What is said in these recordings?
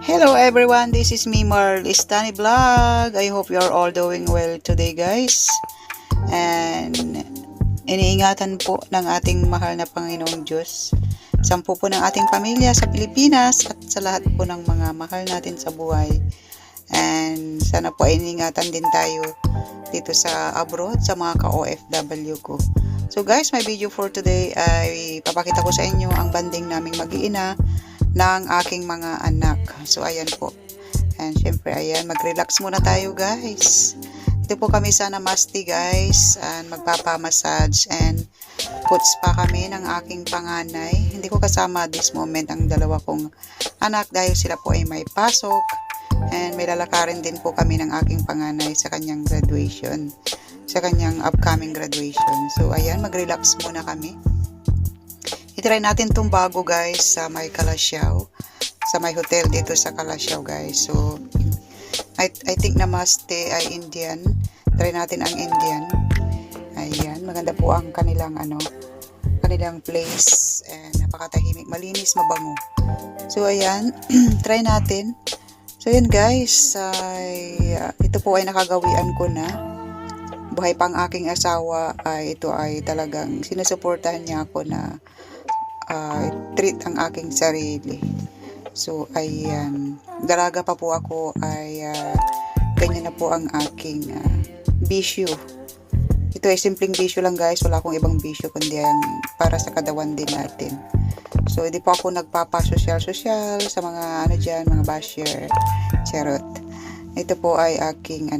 Hello everyone, this is me Marl Istani Vlog. I hope you are all doing well today guys. And iniingatan po ng ating mahal na Panginoong Diyos. Sampu po ng ating pamilya sa Pilipinas at sa lahat po ng mga mahal natin sa buhay. And sana po ay iniingatan din tayo dito sa abroad sa mga ka-OFW ko. So guys, my video for today ay papakita ko sa inyo ang banding naming mag-iina ng aking mga anak. So ayan po. And syempre ayan, mag-relax muna tayo guys. Ito po kami sa Namaste guys. And magpapamassage and put spa kami ng aking panganay. Hindi ko kasama this moment ang dalawa kong anak dahil sila po ay may pasok. And may lalakarin din po kami ng aking panganay sa kanyang graduation. Sa kanyang upcoming graduation. So ayan, mag-relax muna kami. I-try natin itong bago guys sa may Kalasyaw. Sa may hotel dito sa Kalasyaw guys. So I think Namaste ay Indian. Try natin ang Indian. Ayan, maganda po ang kanilang kanilang place. And napakatahimik, malinis, mabango. So ayan, try natin. So ayan guys, ito po ay nakagawian ko na. Buhay pang aking asawa ay ito ay talagang sinusuportahan niya ako na treat ang aking sarili. So ayan, dalaga pa po ako ay ganyan na po ang aking bisyo. Ito ay simpleng bisyo lang guys, wala akong ibang bisyo kundi ang para sa katawan din natin. So hindi po ako nagpapasosyal-sosyal sa mga dyan, mga basher, charot. Ito po ay aking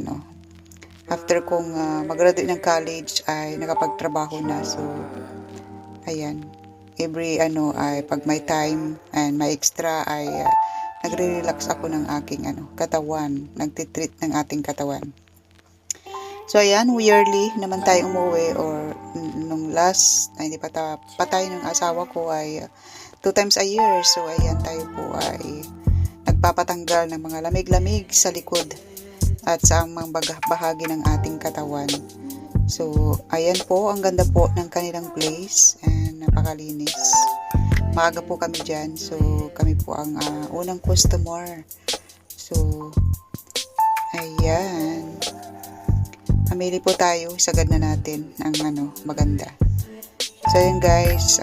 after kong mag-graduate ng college ay nakapagtrabaho na. So ayan, every ay pag may time and may extra ay nagre-relax ako ng aking katawan, nagtitreat ng ating katawan. So ayan, yearly naman tayo umuwi, or nung last hindi patay ng asawa ko ay 2 times a year. So ayan, tayo po ay nagpapatanggal ng mga lamig-lamig sa likod at sa mga bahagi ng ating katawan. So, ayan po, ang ganda po ng kanilang place and napakalinis. Maaga po kami dyan, so kami po ang unang customer. So, ayan. Amili po tayo, isagad na natin ang maganda. So, ayan guys,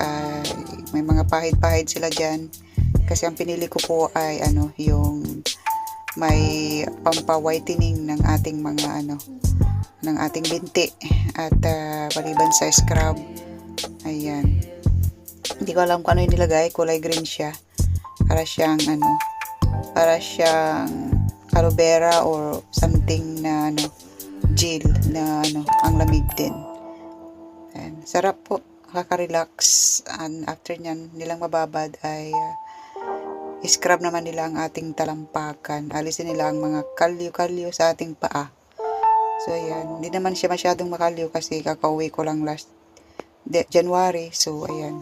may mga pahid-pahid sila dyan. Kasi ang pinili ko po ay yung may pampa-whitening ng ating mga ng ating binti at maliban sa scrub. Ayan, hindi ko alam kung ano yung nilagay, kulay green siya, para siyang aloe vera or something na gel na ang lamig din. Ayan, sarap po, kaka-relax. And after nyan nilang mababad ay scrub naman nila ang ating talampakan. Alisin nila ang mga kalyo-kalyo sa ating paa. So, ayan. Hindi naman siya masyadong makalyo kasi kakauwi ko lang last January. So, ayan.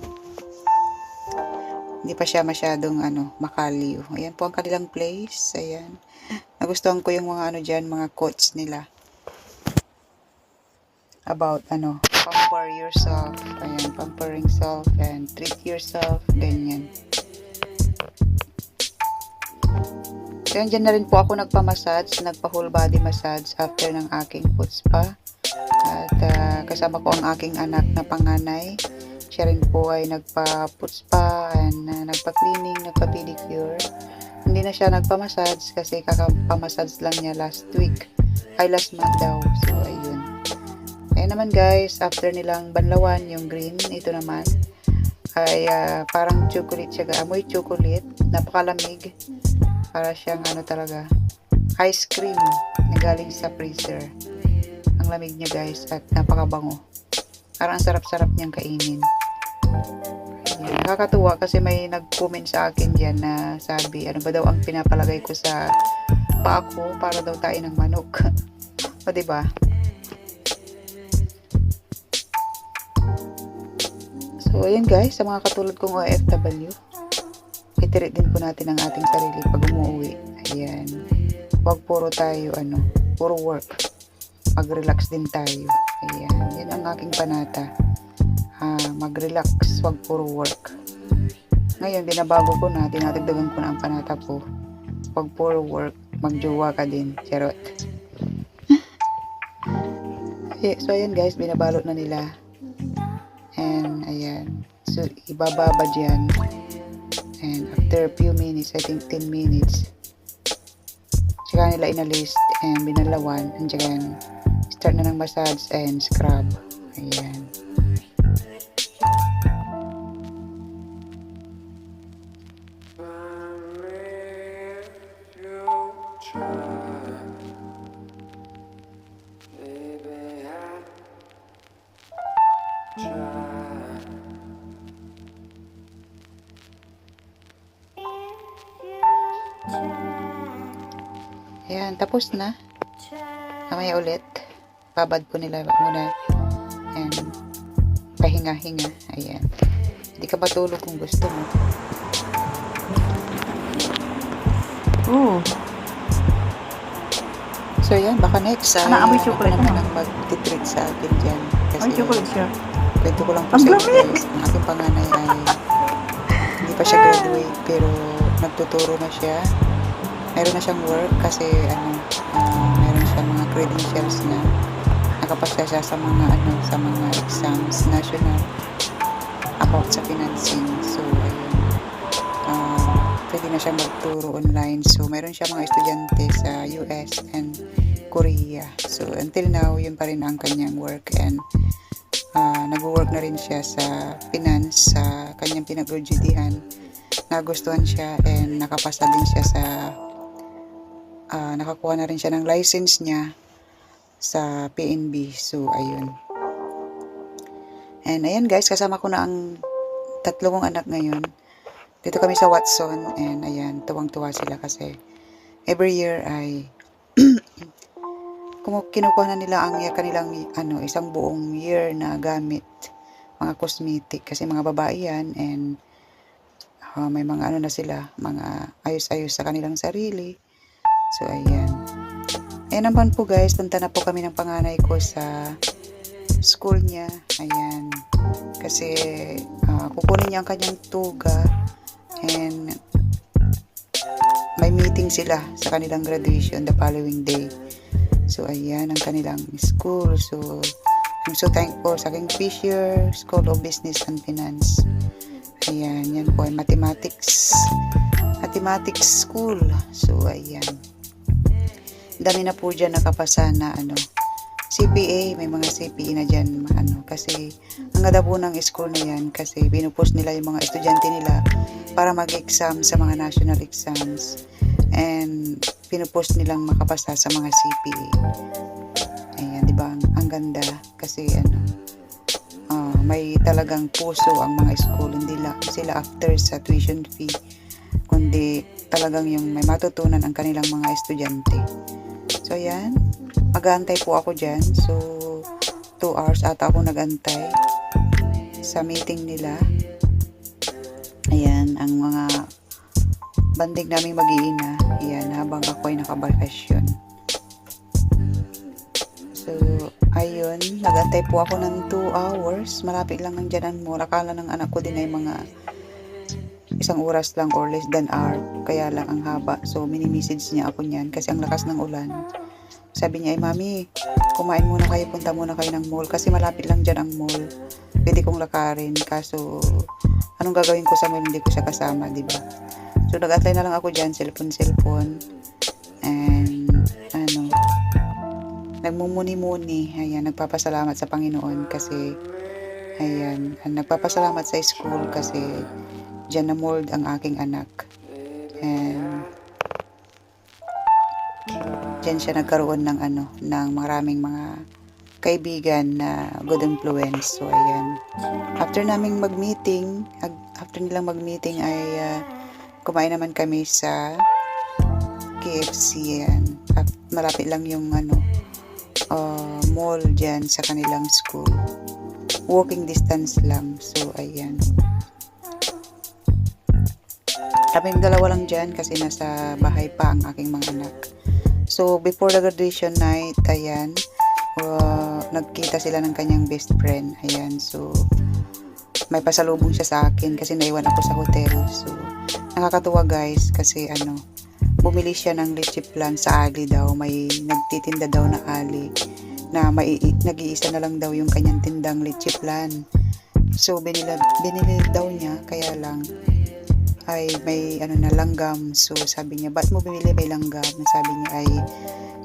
Hindi pa siya masyadong makalyo. Ayan po ang kanilang place. Ayan. Nagustuhan ko yung mga dyan, mga quotes nila. About pamper yourself. Ayan, pampering self and treat yourself. Ganyan. So, dyan na rin po ako nagpa-massage, nagpa-whole body massage after ng aking foot spa. At kasama ko ang aking anak na panganay. Siya rin po ay nagpa-foot spa and nagpa-cleaning, nagpa-pedicure. Hindi na siya nagpa-massage kasi kakapa-massage lang niya last month daw. So, ayun. Ayan naman guys, after nilang banlawan yung green, ito naman ay parang chocolate siya, amoy chocolate, napakalamig. Para siyang talaga, ice cream na galing sa freezer. Ang lamig niya guys at napakabango. Parang ang sarap-sarap niyang kainin. Ayan, nakakatuwa kasi may nag-comment sa akin dyan na sabi, ano ba daw ang pinapalagay ko sa paa ko para daw tayo ng manok. O diba? So ayan guys, sa mga katulad kong OFW, itirit din po natin ang ating sarili pag umuwi. Ayan. Huwag puro tayo, puro work. Mag-relax din tayo. Ayan. Yan ang aking panata. Mag-relax, huwag puro work. Ngayon, binabago ko na, dinadagdagan ko na ang panata po. pag puro work, magjowa ka din. Charot. So, ayan guys, binabalot na nila. And, ayan. So, ibababad yan. And, after a few minutes, I think 10 minutes, tsaka nila inalis and binalawan. And, tsaka start na ng massage and scrub. Ayan. Ayan, tapos na. Mamaya ulit. Babad ko nila muna. And pahinga-hinga. Ayan. Hindi ka matulog kung gusto mo. So, ayan. Baka next ay amoy ako chocolate naman na. ang mag-treat sa akin dyan. Kasi Ay, chocolate siya. kwento ko lang po Ang sa inyo lamig! guys. Ang aking panganay ay hindi pa siya graduate pero nagtuturo na siya. Meron na siyang work kasi meron siya mga credentials na nakapasa siya sa mga exams national about sa financing. So ayun, pwede na siya magturo online. So meron siya mga estudyante sa US and Korea. So until now, yun pa rin ang kanyang work, and nag-work na rin siya sa finance sa kanyang pinag-graduatehan. Nagustuhan siya and nakapasa din siya sa nakakuha na rin siya ng license niya sa PNB. So ayun. And ayan guys, kasama ko na ang tatlo kong anak ngayon. Dito kami sa Watson, and ayan, tuwang-tuwa sila kasi every year ay kinukuha na nila ang kanilang isang buong year na gamit, mga cosmetic, kasi mga babae yan, and may mga na sila, mga ayos-ayos sa kanilang sarili. So ayan. Ayan naman po guys, punta na po kami ng panganay ko sa school niya. Ayan. Kasi kukunin niya ang kanyang tuga, and may meeting sila sa kanilang graduation the following day. So, ayan ang kanilang school. So, I'm so thankful sa aking Fisher School of Business and Finance. Ayan, yan po ay mathematics school. So, ayan. Dami na po dyan nakapasa na CPA, may mga CPA na dyan, kasi ang ganda po ng school na yan, kasi binupost nila yung mga estudyante nila para mag-exam sa mga national exams, and pinupost nilang makapasa sa mga CPA. Ayan, di ba? Ang ganda, kasi may talagang puso ang mga school, hindi lang sila after sa tuition fee, kundi talagang yung may matutunan ang kanilang mga estudyante. So, ayan. Mag-aantay po ako dyan. So, 2 hours ata ako nag-antay sa meeting nila. Ayan, ang mga banding namin mag-iina. Ayan, habang ako ay nakabakasyon. So, ayun. Nag-antay po ako ng 2 hours. Malapit lang ang dyan ang mall. Akala ng anak ko din ay mga 1 oras lang or less than hour. Kaya lang ang haba. So, mini-message niya ako niyan kasi ang lakas ng ulan. Sabi niya, mami, kumain muna kayo, punta muna kayo ng mall kasi malapit lang dyan ang mall. Pwede kong lakarin, kaso anong gagawin ko sa mall, hindi ko siya kasama, di ba? So, nag-antay na lang ako dyan, cellphone, and nagmumuni-muni. Ayan, nagpapasalamat sa Panginoon kasi nagpapasalamat sa school kasi dyan na-mold ang aking anak. And dyan siya nagkaroon ng maraming mga kaibigan na good influence. So, ayan. After nilang mag-meeting ay kumain naman kami sa KFC. Ayan. Malapit lang yung mall dyan sa kanilang school. Walking distance lang. So, ayan. Kaming dalawa lang dyan kasi nasa bahay pa ang aking mga anak. So, before the graduation night, ayan, nagkita sila ng kanyang best friend. Ayan, so, may pasalubong siya sa akin kasi naiwan ako sa hotel. So, nakakatuwa guys kasi bumili siya ng leche plan sa ali daw. May nagtitinda daw na ali na nag-iisa na lang daw yung kanyang tindang leche plan. So binili daw niya, kaya lang ay may ano na langgam. So sabi niya, ba't mo bumili, may langgam? Sabi niya ay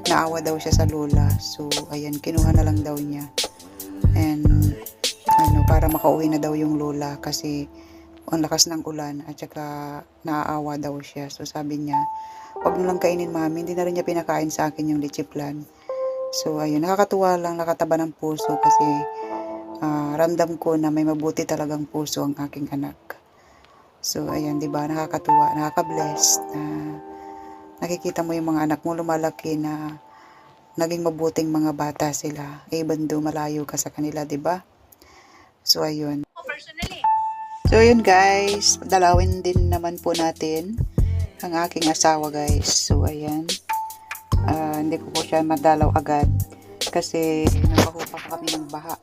naawa daw siya sa lola. So ayan, kinuha na lang daw niya. And ano, para makauwi na daw yung lola kasi ang lakas ng ulan at saka naaawa daw siya. So sabi niya, wag mo lang kainin mami, hindi na rin niya pinakain sa akin yung leche plan. So ayun, nakakatuwa lang, nakataba ng puso kasi ramdam ko na may mabuti talagang puso ang aking anak. So ayan, 'di ba? Nakakatuwa, nakaka-bless na nakikita mo yung mga anak mo lumalaki na naging mabuting mga bata sila. Even though malayo ka sa kanila, 'di ba? So ayun. So ayun guys, dalawin din naman po natin ang aking asawa guys. So ayan. Hindi ko po siya madalaw agad kasi napahupa pa kami ng baha.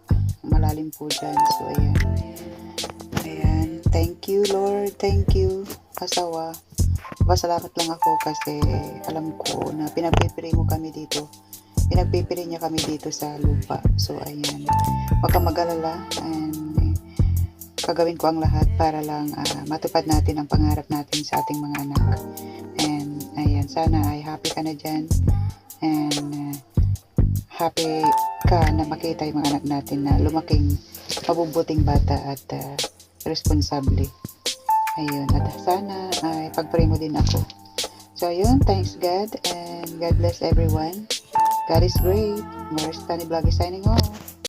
Malalim po dyan. So ayan. Ayan. Thank you Lord. Thank you asawa. Pasalamat lang ako kasi alam ko na pinagpipiri mo kami dito. Pinagpipiri niya kami dito sa lupa. So ayan. Huwag kang mag-alala and gagawin ko ang lahat para lang matupad natin ang pangarap natin sa ating mga anak. And ayan, sana ay happy ka na dyan. And happy ka na makita yung mga anak natin na lumaking mabubuting bata at responsable. Ayun, at sana ay pag-pray mo din ako. So ayun, thanks God and God bless everyone. God is great. Mars Tani Vlog is signing off.